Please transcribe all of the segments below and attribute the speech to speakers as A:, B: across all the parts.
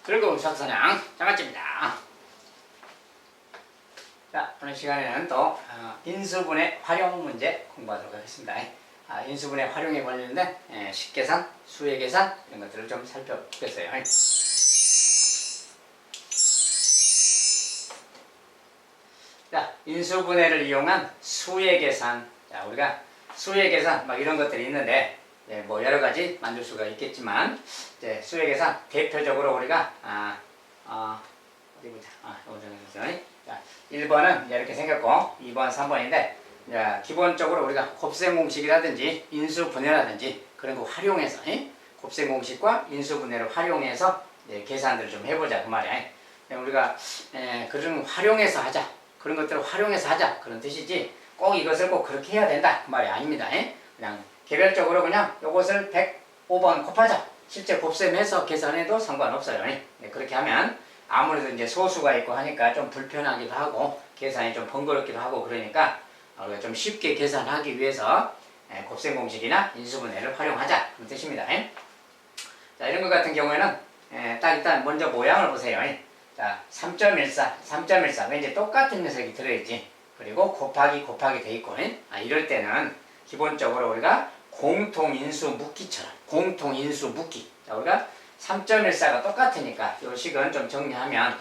A: 즐거운 수학사냥 장아찌입니다. 자, 오늘 시간에는 또 인수분해 활용 문제 공부하도록 하겠습니다. 인수분해 활용에 관련된 식계산, 수액계산 이런 것들을 좀 살펴보겠어요. 자, 인수분해를 이용한 수액계산. 자, 우리가 수액계산 막 이런 것들이 있는데 뭐 여러 가지 만들 수가 있겠지만 수액계산 대표적으로 우리가 어디 보자. 자, 1번은 이렇게 생겼고 2번, 3번인데 기본적으로 우리가 곱셈 공식이라든지 인수분해라든지 그런 거 활용해서 곱셈 공식과 인수분해를 활용해서 계산들을 좀 해보자 그 말이야. 우리가 그런 활용해서 하자, 그런 것들을 활용해서 하자 그런 뜻이지 꼭 이것을 꼭 그렇게 해야 된다 그 말이 아닙니다. 그냥 개별적으로 그냥 이것을 105번 곱하자, 실제 곱셈해서 계산해도 상관없어요. 그렇게 하면 아무래도 이제 소수가 있고 하니까 좀 불편하기도 하고 계산이 좀 번거롭기도 하고 그러니까 우리가 좀 쉽게 계산하기 위해서 곱셈 공식이나 인수분해를 활용하자 그런 뜻입니다. 자, 이런 것 같은 경우에는 딱 일단 먼저 모양을 보세요. 자, 3.14 왠지 똑같은 녀석이 들어있지. 그리고 곱하기 돼 있고 이럴 때는 기본적으로 우리가 공통인수 묶기처럼 공통인수 묶기. 자, 우리가 3.14가 똑같으니까 이 식은 좀 정리하면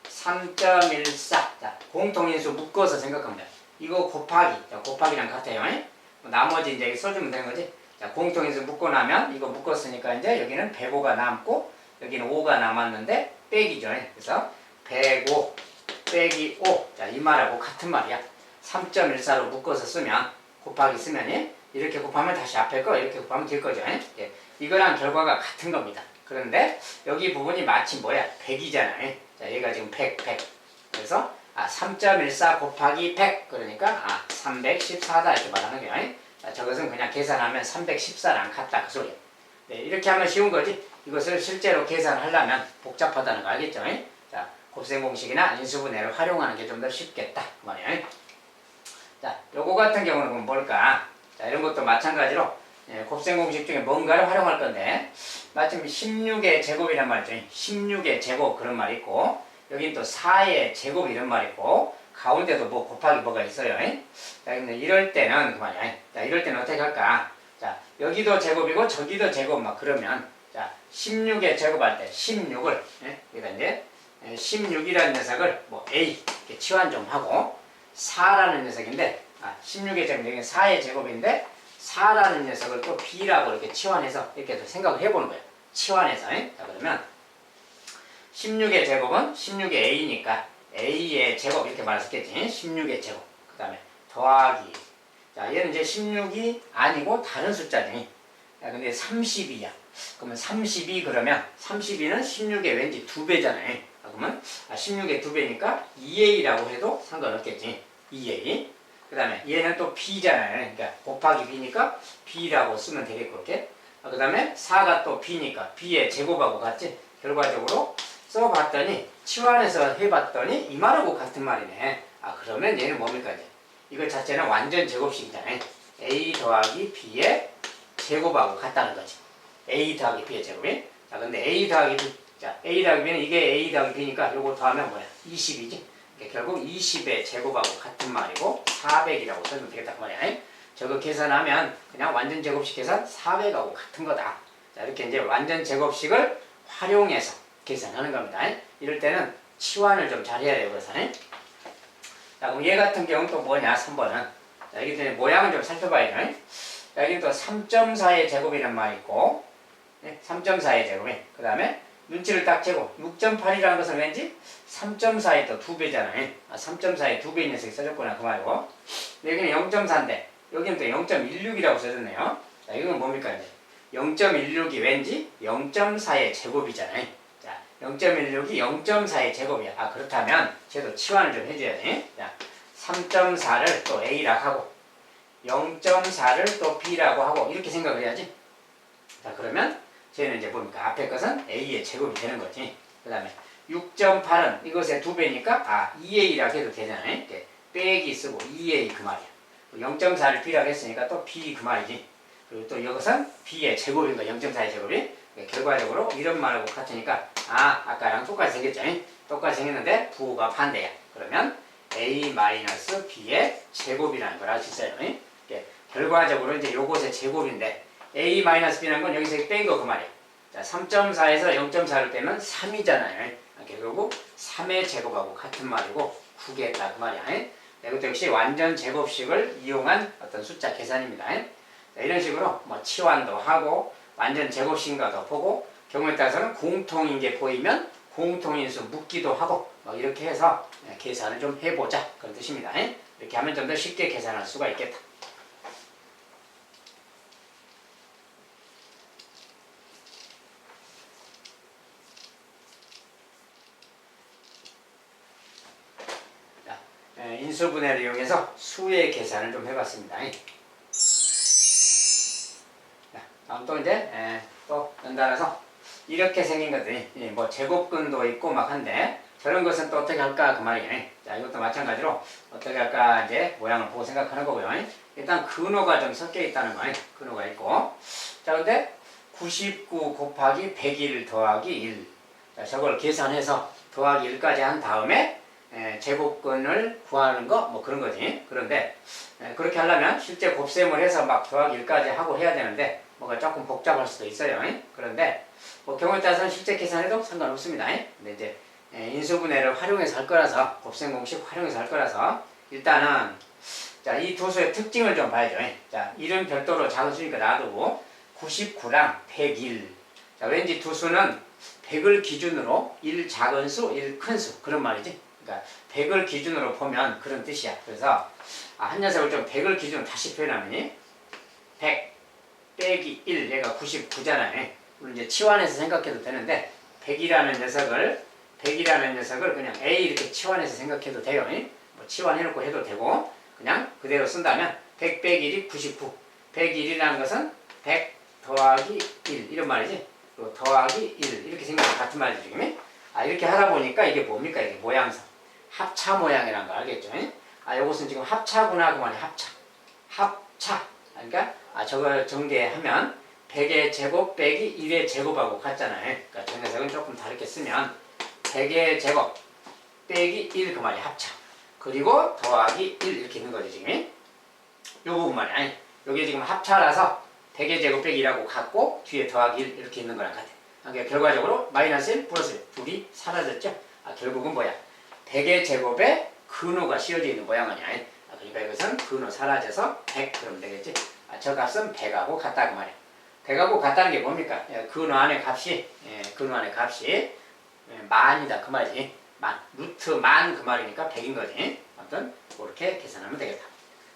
A: 3.14 자, 공통인수 묶어서 생각합니다. 이거 곱하기, 자, 곱하기랑 같아요. 나머지 이제 써주면 되는 거지. 자, 공통인수 묶고 나면 이거 묶었으니까 이제 여기는 105가 남고 여기는 5가 남았는데 빼기죠. 그래서 105 빼기 5. 자, 이 말하고 같은 말이야. 3.14로 묶어서 쓰면 곱하기 쓰면 이렇게 곱하면 다시 앞에 거 이렇게 곱하면 될 거죠. 이거랑 결과가 같은 겁니다. 그런데 여기 부분이 마치 뭐야? 100이잖아요. 자, 얘가 지금 100. 그래서 3.14 곱하기 100 그러니까 314다 이렇게 말하는 거예요. 자, 저것은 그냥 계산하면 314랑 같다 그 소리야. 이렇게 하면 쉬운 거지. 이것을 실제로 계산하려면 복잡하다는 거 알겠죠? 자, 곱셈 공식이나 인수분해를 활용하는 게 좀 더 쉽겠다 그 말이에요. 자, 요거 같은 경우는 그럼 뭘까? 자, 이런 것도 마찬가지로 곱셈 공식 중에 뭔가를 활용할 건데 마침 16의 제곱이란 말이죠. 16의 제곱 그런 말이 있고 여긴 또 4의 제곱 이런 말이 있고 가운데도 뭐 곱하기 뭐가 있어요. 자, 근데 이럴 때는 그 말이야. 자, 이럴 때는 어떻게 할까? 자, 여기도 제곱이고 저기도 제곱 막 그러면 자, 16의 제곱할 때 16을 여기다 이제 16이라는 녀석을 뭐 A 이렇게 치환 좀 하고 4라는 녀석인데 16의 제곱 여기는 4의 제곱인데 4라는 녀석을 또 B라고 이렇게 치환해서 이렇게 생각을 해보는 거예요. 치환해서. 자, 그러면 16의 제곱은 16의 A니까 A의 제곱 이렇게 말했겠지. 16의 제곱. 그 다음에 더하기. 자, 얘는 이제 16이 아니고 다른 숫자지. 야, 근데 32야. 그러면 32 그러면 32는 16의 왠지 2배잖아요. 그러면 16의 2배니까 2A라고 해도 상관없겠지. 2A. 그 다음에 얘는 또 B잖아요. 그러니까 곱하기 B니까 B라고 쓰면 되겠고 이렇게. 그 다음에 4가 또 B니까 B의 제곱하고 같지. 결과적으로 써봤더니 치환해서 해봤더니 이 말하고 같은 말이네. 그러면 얘는 뭡니까 이제. 이거 자체는 완전 제곱식이잖아요. A 더하기 B의 제곱하고 같다는 거지. A 더하기 B의 제곱이. 자, 근데 A 더하기 B. 자, A 더하기 B는 이게 A 더하기 B니까 요거 더하면 뭐야? 20이지. 결국 20의 제곱하고 같은 말이고 400이라고 써주면 되겠다 그 말이야. 저거 계산하면 그냥 완전 제곱식 계산 400하고 같은 거다. 자, 이렇게 이제 완전 제곱식을 활용해서 계산하는 겁니다. 이럴 때는 치환을 좀 잘해야 돼요. 그래서. 자, 그럼 얘 같은 경우는 또 뭐냐? 3번은. 자, 여기 전에 모양을 좀 살펴봐야 돼. 자, 여기 또 3.4의 제곱이란 말이 있고 3.4의 제곱이. 그 다음에 눈치를 딱 채고 6.8이라는 것은 왠지 3.4의 또 2배잖아요. 3.4의 2배인 녀석이 써졌구나 그 말이고 여기는 0.4인데 여기는 또 0.16이라고 써졌네요. 자, 이건 뭡니까 이제 0.16이 왠지 0.4의 제곱이잖아요. 자, 0.16이 0.4의 제곱이야. 그렇다면 쟤도 치환을 좀 해줘야 돼. 자, 3.4를 또 A라고 하고 0.4를 또 B라고 하고 이렇게 생각을 해야지. 자, 그러면 쟤는 이제 뭡니까? 앞에 것은 A의 제곱이 되는 거지. 그 다음에 6.8은 이것의 2배니까 2A라고 해도 되잖아요. 이렇게 빼기 쓰고 2A 그 말이야. 0.4를 B라고 했으니까 또 B 그 말이지. 그리고 또 이것은 B의 제곱인 거 0.4의 제곱이. 결과적으로 이런 말하고 같으니까 아까랑 똑같이 생겼죠. 똑같이 생겼는데 부호가 반대야. 그러면 a-b의 제곱이라는 걸 알 수 있어요. 결과적으로 이제 요것의 제곱인데 a-b라는 건 여기서 뺀 거 그 말이야. 자, 3.4에서 0.4를 빼면 3이잖아요. 결국 3의 제곱하고 같은 말이고 구겠다 그 말이야. 이것도 역시 완전 제곱식을 이용한 어떤 숫자 계산입니다. 자, 이런 식으로 뭐 치환도 하고 완전 제곱식인가도 보고 경우에 따라서는 공통인 게 보이면 공통인수 묻기도 하고 뭐 이렇게 해서 계산을 좀 해보자 그런 뜻입니다. 이렇게 하면 좀 더 쉽게 계산할 수가 있겠다. 인수분해를 이용해서 수의 계산을 좀 해봤습니다. 다음 또 이제 또 연달아서 이렇게 생긴 것들이 뭐 제곱근도 있고 막 한데 저런 것은 또 어떻게 할까 그 말이에요. 자, 이것도 마찬가지로 어떻게 할까 이제 모양을 보고 생각하는 거고요. 일단 근호가 좀 섞여 있다는 거예요. 근호가 있고 자 근데 99 곱하기 101 더하기 1 자, 저걸 계산해서 더하기 1까지 한 다음에 제곱근을 구하는 거 뭐 그런 거지. 그런데 그렇게 하려면 실제 곱셈을 해서 막 더하기 1까지 하고 해야 되는데 뭐가 조금 복잡할 수도 있어요. 그런데 뭐 경우에 따라서는 실제 계산해도 상관없습니다. 근데 이제 인수분해를 활용해서 할 거라서 곱셈 공식 활용해서 할 거라서 일단은 자, 이 두 수의 특징을 좀 봐야죠. 자, 1은 별도로 작은 수니까 놔두고 99랑 101 자, 왠지 두 수는 100을 기준으로 1 작은 수, 1 큰 수 그런 말이지. 그러니까 100을 기준으로 보면 그런 뜻이야. 그래서 한 녀석을 좀 100을 기준으로 다시 표현하면 100 빼기 1 얘가 99잖아요. 우리 이제 치환해서 생각해도 되는데 100이라는 녀석을 그냥 A 이렇게 치환해서 생각해도 돼요. 뭐 치환해놓고 해도 되고 그냥 그대로 쓴다면 100 빼기 1이 99 101이라는 것은 100 더하기 1 이런 말이지. 또 더하기 1 이렇게 생각하면 같은 말이지 지금. 이렇게 하다 보니까 이게 뭡니까? 이게 모양상 합차 모양이라는 거 알겠죠? 요것은 지금 합차구나 그 말이 합차 그러니까 저걸 전개하면 100의 제곱 빼기 1의 제곱하고 같잖아요. 그러니까 저 녀석은 조금 다르게 쓰면 100의 제곱 빼기 1 그 말이 합차 그리고 더하기 1 이렇게 있는 거죠 지금. 요 부분 말이야. 요게 지금 합차라서 100의 제곱 빼기 1하고 같고 뒤에 더하기 1 이렇게 있는 거랑 같아. 그러니까 결과적으로 마이너스 1 플러스 1 둘이 사라졌죠. 결국은 뭐야? 100의 제곱에 근호가 씌워져 있는 모양 아니야. 그러니까 이것은 근호 사라져서 100 그러면 되겠지. 저 값은 100하고 같다 그 말이야. 100하고 같다는 게 뭡니까? 근호 안의 값이 만이다 그 말이지. 루트 만 그 말이니까 100인 거지. 아무튼 그렇게 계산하면 되겠다.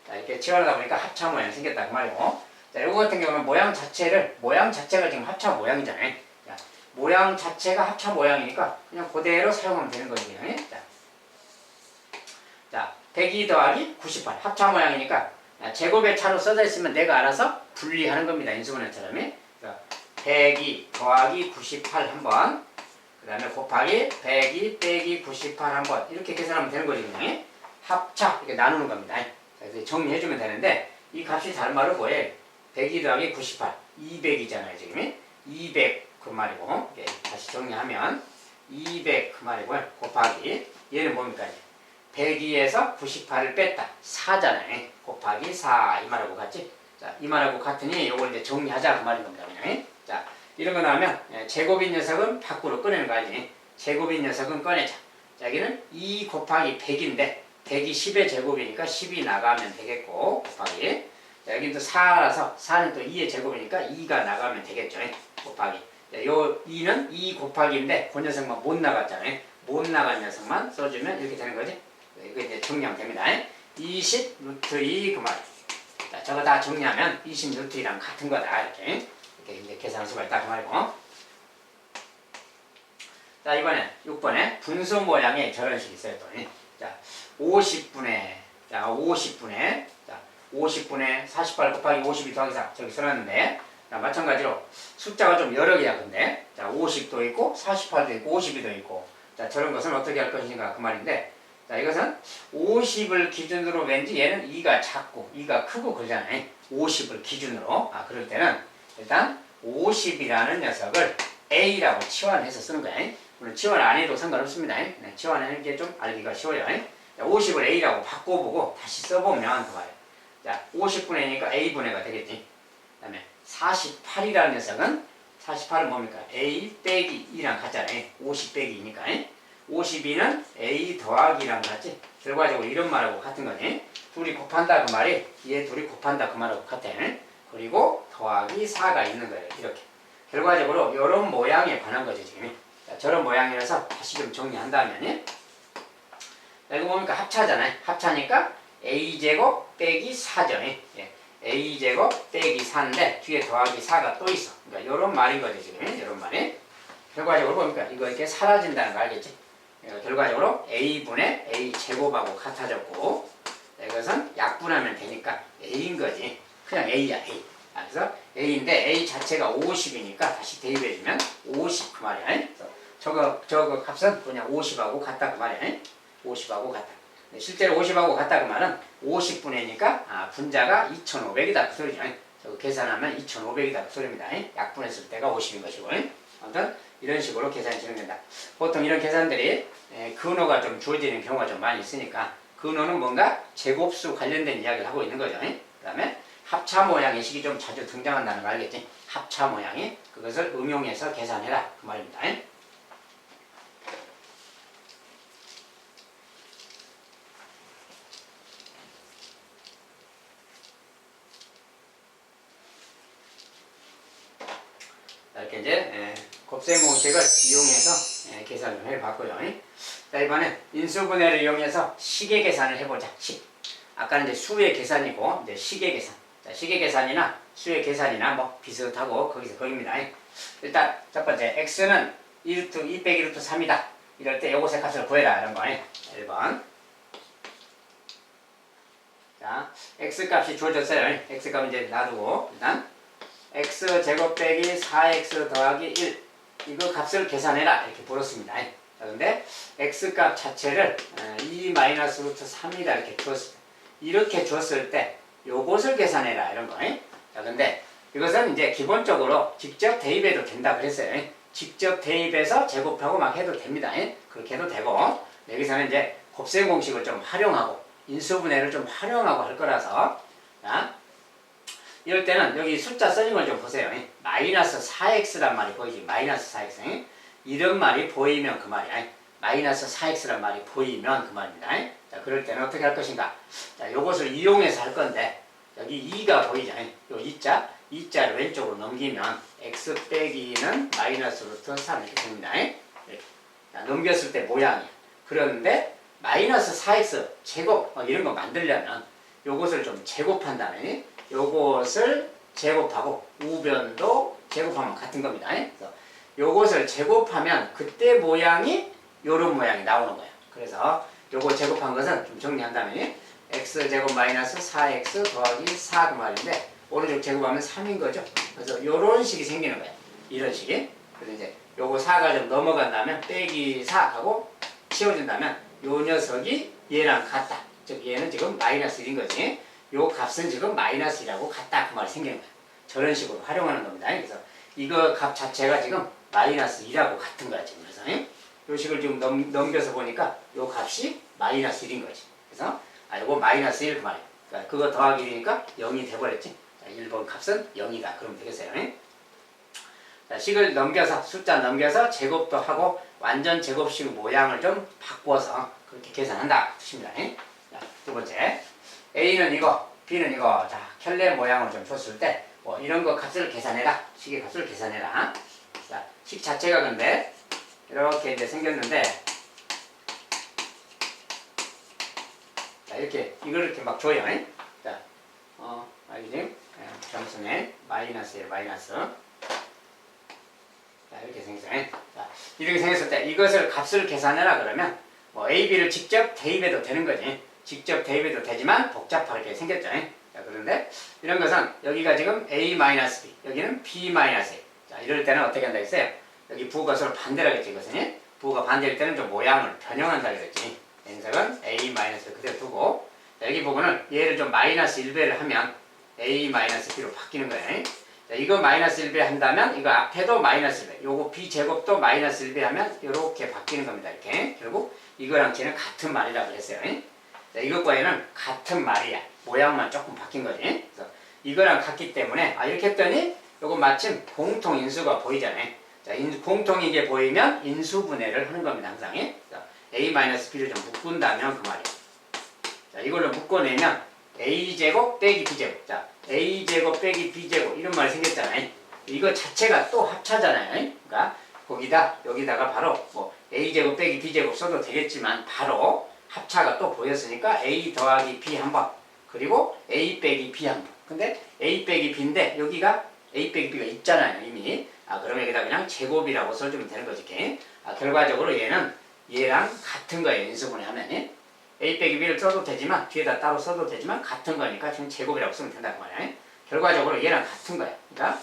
A: 자, 이렇게 치환하다 보니까 합차 모양이 생겼다 그 말이고. 자, 요거 같은 경우는 모양 자체가 지금 합차 모양이잖아요. 자, 모양 자체가 합차 모양이니까 그냥 그대로 사용하면 되는 거지. 자, 102 더하기 98 합차 모양이니까 제곱의 차로 써져 있으면 내가 알아서 분리하는 겁니다. 인수분해처럼. 102 더하기 98 한번 그 다음에 곱하기 102 빼기 98 한번 이렇게 계산하면 되는 거죠. 그냥. 합차 이렇게 나누는 겁니다. 그래서 정리해주면 되는데 이 값이 다른 말로 뭐예요? 102 더하기 98 200이잖아요. 지금 200 그 말이고 다시 정리하면 200 그 말이고요. 곱하기 얘는 뭡니까? 102에서 98을 뺐다 4잖아요. 곱하기 4 이 말하고 같지? 자, 이 말하고 같으니 요걸 이제 정리하자 그 말인 겁니다. 그냥. 자, 이런 거 나오면 제곱인 녀석은 밖으로 꺼내는 거 아니지? 제곱인 녀석은 꺼내자. 자, 여기는 2 곱하기 100인데 100이 10의 제곱이니까 10이 나가면 되겠고 곱하기 자, 여기는 또 4라서 4는 또 2의 제곱이니까 2가 나가면 되겠죠. 곱하기 자, 요 2는 2 곱하기인데 그 녀석만 못 나갔잖아요. 못 나간 녀석만 써주면 이렇게 되는 거지. 이거 이제 정리하면 됩니다. 20 루트 2 그 말. 자, 저거 다 정리하면 20 루트 2랑 같은 거다. 이렇게 이제 계산할 수가 있다 그 말이고. 자, 이번에 6번에 분수 모양의 저런 식이 있어요. 또. 자, 50분의 자, 50분의 48 곱하기 52 더하기 4 저기 써놨는데 자, 마찬가지로 숫자가 좀 여러 개야. 근데 자, 50도 있고 48도 있고 52도 있고 자, 저런 것은 어떻게 할 것인가 그 말인데 자, 이것은 50을 기준으로 왠지 얘는 2가 작고 2가 크고 그러잖아요. 50을 기준으로 그럴 때는 일단 50이라는 녀석을 A라고 치환해서 쓰는 거야. 물론 치환 안 해도 상관없습니다. 치환하는 게 좀 알기가 쉬워요. 50을 A라고 바꿔보고 다시 써보면 봐요. 자, 50분의 A니까 A분의가 되겠지. 그 다음에 48이라는 녀석은 48은 뭡니까? A 빼기 2랑 같잖아요. 50 빼기 2니까. 52는 A 더하기랑 같지. 결과적으로 이런 말하고 같은 거지. 둘이 곱한다 그 말이 얘 둘이 곱한다 그 말하고 같아. 그리고 더하기 4가 있는 거예요. 이렇게. 결과적으로 이런 모양에 관한 거죠 지금. 자, 저런 모양이라서 다시 좀 정리한다면 이거 뭡니까? 합차잖아요. 합차니까 A제곱 빼기 4죠. 예. A제곱 빼기 4인데 뒤에 더하기 4가 또 있어. 그러니까 이런 말인 거죠 지금. 이런 말이. 결과적으로 뭡니까? 이거 이렇게 사라진다는 거 알겠지? 결과적으로 A분의 A제곱하고 같아졌고 이것은 약분하면 되니까 A인 거지. 그냥 A야 A. 그래서 A인데 A 자체가 50이니까 다시 대입해주면 50 그 말이야. 그래서 저거 값은 그냥 50하고 같다 그 말이야. 50하고 같다. 실제로 50하고 같다 그 말은 50분의니까 분자가 2500이다 그 소리죠. 저거 계산하면 2500이다 그 소리입니다. 약분했을 때가 50인 것이고. 아무튼 이런 식으로 계산이 진행된다. 보통 이런 계산들이 근호가 좀 주어지는 경우가 좀 많이 있으니까 근호는 뭔가 제곱수 관련된 이야기를 하고 있는 거죠. 그 다음에 합차 모양의 식이 좀 자주 등장한다는 거 알겠지? 합차 모양이 그것을 응용해서 계산해라 그 말입니다. 이렇게 이제 곱셈 공식을 이용해서 계산을 해봤고요. 자, 이번엔 인수분해를 이용해서 식의 계산을 해보자. 식. 아까는 이제 수의 계산이고 이제 식의 계산. 자, 식의 계산이나 수의 계산이나 뭐 비슷하고 거기입니다. 일단 첫 번째 x는 2루트 2 빼기 루트 3이다. 이럴 때 요것의 값을 구해라 이런 거. 1번. 자, x 값이 주어졌어요. x 값은 이제 놔두고 일단 x제곱 빼기 4x 더하기 1 이거 값을 계산해라 이렇게 물었습니다. 자, 근데 x값 자체를 2 마이너스 루트 3이다 이렇게 주었습니다. 이렇게 줬을 때 요것을 계산해라 이런 거. 자, 근데 이것은 이제 기본적으로 직접 대입해도 된다 그랬어요. 직접 대입해서 제곱하고 막 해도 됩니다. 그렇게 해도 되고 여기서는 이제 곱셈 공식을 좀 활용하고 인수분해를 좀 활용하고 할 거라서 자, 이럴 때는 여기 숫자 써진 걸 좀 보세요. 마이너스 4x란 말이 보이지. 마이너스 4x. 이런 말이 보이면 그 말이야. 마이너스 4x란 말이 보이면 그 말입니다. 자, 그럴 때는 어떻게 할 것인가? 자, 요것을 이용해서 할 건데 여기 2가 보이잖아요. 요 2자를 왼쪽으로 넘기면 x 빼기 2는 마이너스 루트 3 이렇게 됩니다. 이렇게. 자, 넘겼을 때 모양이야. 그런데 마이너스 4x 제곱 이런 거 만들려면 요것을 좀 제곱한 다음에 요것을 제곱하고 우변도 제곱하면 같은 겁니다. 그래서 요것을 제곱하면 그때 모양이 요런 모양이 나오는 거예요. 그래서 요거 제곱한 것은 좀 정리한다면 x제곱 마이너스 4x 더하기 4 그 말인데 오른쪽 제곱하면 3인 거죠. 그래서 요런 식이 생기는 거예요. 이런 식이. 그래서 이제 요거 4가 좀 넘어간 다음에 빼기 4 하고 치워준다면 요 녀석이 얘랑 같다. 즉 얘는 지금 마이너스 1인 거지. 요 값은 지금 마이너스 1하고 같다 그 말이 생기는 거예요. 저런 식으로 활용하는 겁니다. 그래서 이거 값 자체가 지금 마이너스 1하고 같은 거야 지금. 그래서 요 식을 지금 넘겨서 보니까 요 값이 마이너스 1인 거지. 그래서 요거 마이너스 1 그 말이에요. 그러니까 그거 더하기 1이니까 0이 돼버렸지. 자, 1번 값은 0이다. 그러면 되겠어요. 자, 식을 넘겨서 숫자 넘겨서 제곱도 하고 완전 제곱식 모양을 좀 바꿔서 그렇게 계산한다 뜻입니다. 자, 두 번째 A는 이거 B는 이거. 자, 켤레 모양을 좀 줬을 때 뭐 이런 거 값을 계산해라. 식의 값을 계산해라. 자, 식 자체가 근데 이렇게 이제 생겼는데 자, 이렇게 이걸 이렇게 막 줘요. 자, 알겠지? 점수네 마이너스 1 마이너스. 자, 이렇게 생겼어요. 자, 이렇게 생겼을 때 이것을 값을 계산해라 그러면 뭐 A, B를 직접 대입해도 되는 거지. 직접 대입해도 되지만 복잡하게 생겼죠. 자, 그런데 이런 것은 여기가 지금 A-B, 여기는 B-A. 자, 이럴 때는 어떻게 한다 했어요? 여기 부호가 반대라 그랬지, 이것은. 부호가 반대일 때는 좀 모양을 변형한다 그랬지. enzak은 A-를 그대로 두고, 자, 여기 부분을 얘를 좀 마이너스 1배를 하면 A-B로 바뀌는 거예요. 자, 이거 마이너스 1배 한다면 이거 앞에도 마이너스 1배, 요거 b제곱도 마이너스 1배 하면 이렇게 바뀌는 겁니다. 이렇게 결국 이거랑 쟤는 같은 말이라고 그랬어요. 자, 이것과 얘는 같은 말이야. 모양만 조금 바뀐 거지. 그래서 이거랑 같기 때문에 이렇게 했더니 요거 마침 공통인수가 보이잖아요. 자, 공통이게 보이면 인수분해를 하는 겁니다. 항상. 자, a-b를 좀 묶은다면 그 말이에요. 자, 이걸로 묶어내면 a제곱 빼기 b제곱. 자, a제곱 빼기 b제곱 이런 말이 생겼잖아요. 이거 자체가 또 합차잖아요. 그러니까 거기다 여기다가 바로 뭐 a제곱 빼기 b제곱 써도 되겠지만 바로 합차가 또 보였으니까 a 더하기 b 한 번, 그리고 a 빼기 b 한 번. 근데 a 빼기 b인데 여기가 a 빼기 b가 있잖아요. 이미. 그러면 여기다 그냥 제곱이라고 써주면 되는 거지. 결과적으로 얘는 얘랑 같은 거예요. 인수분해 하면. a 빼기 b를 써도 되지만 뒤에다 따로 써도 되지만 같은 거니까 지금 제곱이라고 쓰면 된다는 거야. 결과적으로 얘랑 같은 거야. 그러니까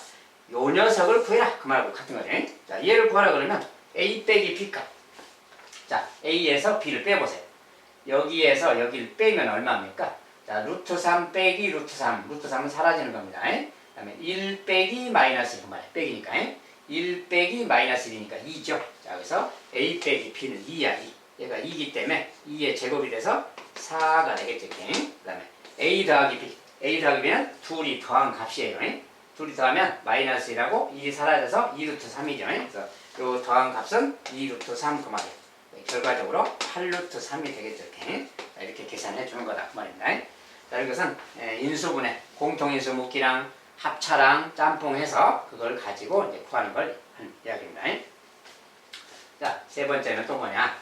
A: 요 녀석을 구해라 그 말하고 같은 거지. 자, 얘를 구하라 그러면 a 빼기 b 값. 자, a에서 b를 빼보세요. 여기에서 여기를 빼면 얼마입니까? 자, 루트 3 빼기 루트 3. 루트 3은 사라지는 겁니다. 그 다음에 1 빼기 마이너스 1 말이야. 빼기니까 1 빼기 마이너스 1이니까 2죠. 자, 그래서 a 빼기 b는 2야. 2. 얘가 2이기 때문에 2의 제곱이 돼서 4가 되겠죠. 그 다음에 a 더하기 b. a 더하기 b는 둘이 더한 값이에요. 둘이 더하면 마이너스 1하고 1이 사라져서 2루트 3이죠. 그래서 요 더한 값은 2루트 3 그 말이에요. 결과적으로 8루트 3이 되겠죠. 이렇게 계산해 주는 거다 그 말입니다. 자, 이것은 인수분해, 공통인수 묶기랑 합차랑 짬뽕해서 그걸 가지고 이제 구하는 걸 하는 이야기입니다. 자, 세 번째는 또 뭐냐?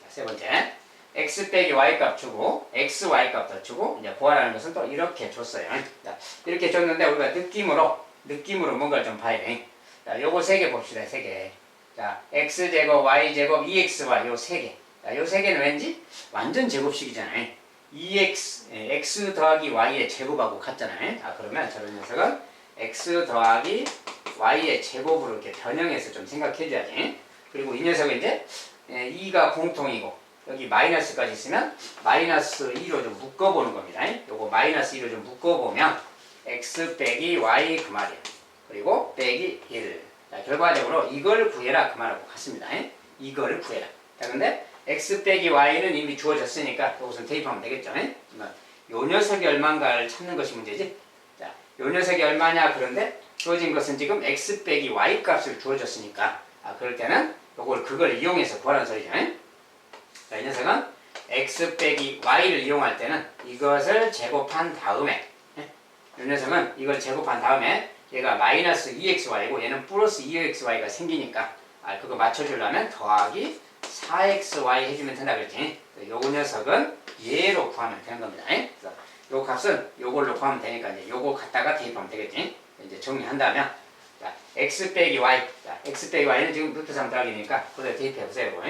A: 세 번째, x 빼기 y 값 주고 x y 값 더 주고 이제 구하라는 것은 또 이렇게 줬어요. 자, 이렇게 줬는데 우리가 느낌으로 뭔가를 좀 봐야 돼. 자, 요거 세 개 봅시다. 세 개. 자, x제곱 y제곱 2xy 요 세 개. 자, 요 세 개는 왠지 완전 제곱식이잖아요. x 더하기 y의 제곱하고 같잖아요. 자, 그러면 저런 녀석은 x 더하기 y의 제곱으로 이렇게 변형해서 좀 생각해 줘야지. 그리고 이 녀석은 이제 2가 공통이고 여기 마이너스까지 있으면 마이너스 2로 좀 묶어보는 겁니다. 요거 마이너스 2로 좀 묶어보면 x 빼기 y 그 말이에요. 그리고 빼기 1. 자, 결과적으로 이걸 구해라 그 말하고 같습니다. 이거를 구해라. 자, 근데 x 빼기 y는 이미 주어졌으니까 이것은 대입하면 되겠죠. 요 녀석이 얼마인가를 찾는 것이 문제지. 자, 요 녀석이 얼마냐. 그런데 주어진 것은 지금 x 빼기 y 값을 주어졌으니까 그럴 때는 그걸 이용해서 구하라는 소리죠. 자, 이 녀석은 x 빼기 y를 이용할 때는 이것을 제곱한 다음에 이 녀석은 이걸 제곱한 다음에 얘가 마이너스 2xy고 얘는 플러스 2xy가 생기니까 그거 맞춰주려면 더하기 4xy 해주면 된다 그랬지. 요 녀석은 얘로 구하면 되는 겁니다. 그래서 요 값은 요걸로 구하면 되니까 이제 요거 갖다가 대입하면 되겠지. 이제 정리한다면 자, x 빼기 y. 자, x 빼기 y는 지금 루트 3 더하기니까 그대로 대입해 보세요.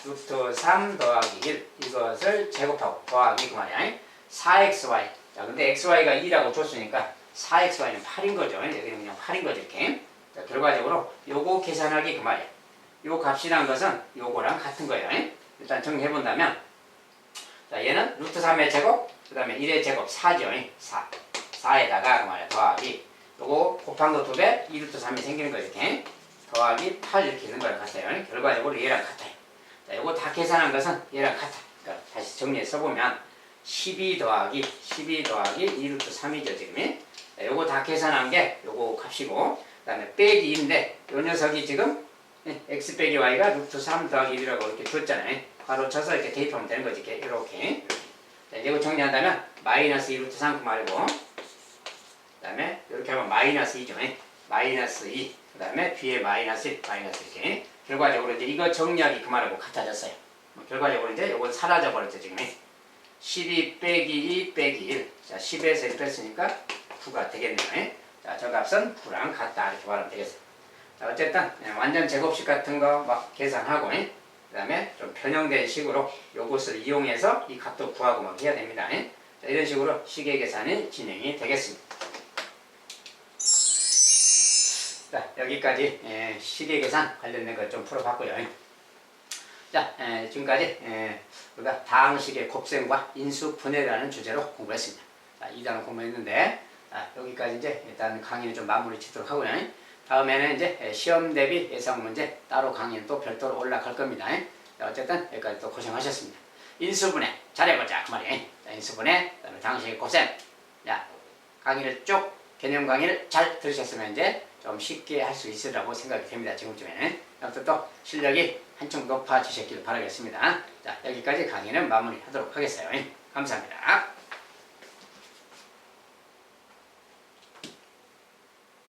A: 루트 3 더하기 1 이것을 제곱하고 더하기 그 말이야. 4xy. 자, 근데 xy가 2라고 줬으니까 4xy는 8인 거죠. 여기는 그냥 8인 거죠. 이렇게. 자, 결과적으로 요거 계산하기 그 말이야. 요 값이란 것은 요거랑 같은 거예요. 일단 정리해 본다면 자, 얘는 루트 3의 제곱, 그 다음에 1의 제곱 4죠. 4. 4에다가 그 말이야. 더하기 요거 곱한 거 2배 2루트 3이 생기는 거 이렇게 더하기 8 이렇게 있는 거랑 같아요. 결과적으로 얘랑 같아요. 자, 요거 다 계산한 것은 얘랑 같아. 그러니까 다시 정리해 써보면 12 더하기 2루트 3이죠 지금. 자, 요거 다 계산한 게 요거 값이고 그 다음에 빼기 2인데 요 녀석이 지금 x 빼기 y가 루트 3 더하기 1이라고 이렇게 줬잖아요. 바로 쳐서 이렇게 대입하면 되는 거지. 이렇게. 자, 이거 정리한다면 마이너스 2루트 3 그 말이고 그 다음에 이렇게 하면 마이너스 2죠. 마이너스 2. 그 다음에 뒤에 마이너스 1, 마이너스 이렇게. 결과적으로 이제 이거 정리하기 그 말하고 같아졌어요. 결과적으로 이제 이건 사라져 버렸죠 지금. 12 빼기 2 빼기 1. 자, 10에서 1 뺐으니까 9가 되겠네요. 자, 저 값은 9랑 같다. 이렇게 말하면 되겠어요. 자, 어쨌든 완전 제곱식 같은 거 막 계산하고 그 다음에 좀 변형된 식으로 요것을 이용해서 이 값도 구하고 막 해야 됩니다. 자, 이런 식으로 식의 계산이 진행이 되겠습니다. 자, 여기까지 식의 계산 관련된 걸 좀 풀어봤고요. 자, 지금까지 우리가 다항식의 곱셈과 인수분해라는 주제로 공부했습니다. 자, 2단원 공부했는데 여기까지 이제 일단 강의는 좀 마무리 짓도록 하고요. 다음에는 이제 시험 대비 예상 문제 따로 강의는 또 별도로 올라갈 겁니다. 어쨌든 여기까지 또 고생하셨습니다. 인수분해 잘해보자 그 말이에요. 인수분해 그다음에 당신의 고생. 자, 강의를 쭉 개념 강의를 잘 들으셨으면 이제 좀 쉽게 할 수 있으리라고 생각이 됩니다. 지금쯤에는. 아무튼 또 실력이 한층 높아지셨길 바라겠습니다. 자, 여기까지 강의는 마무리하도록 하겠어요. 감사합니다.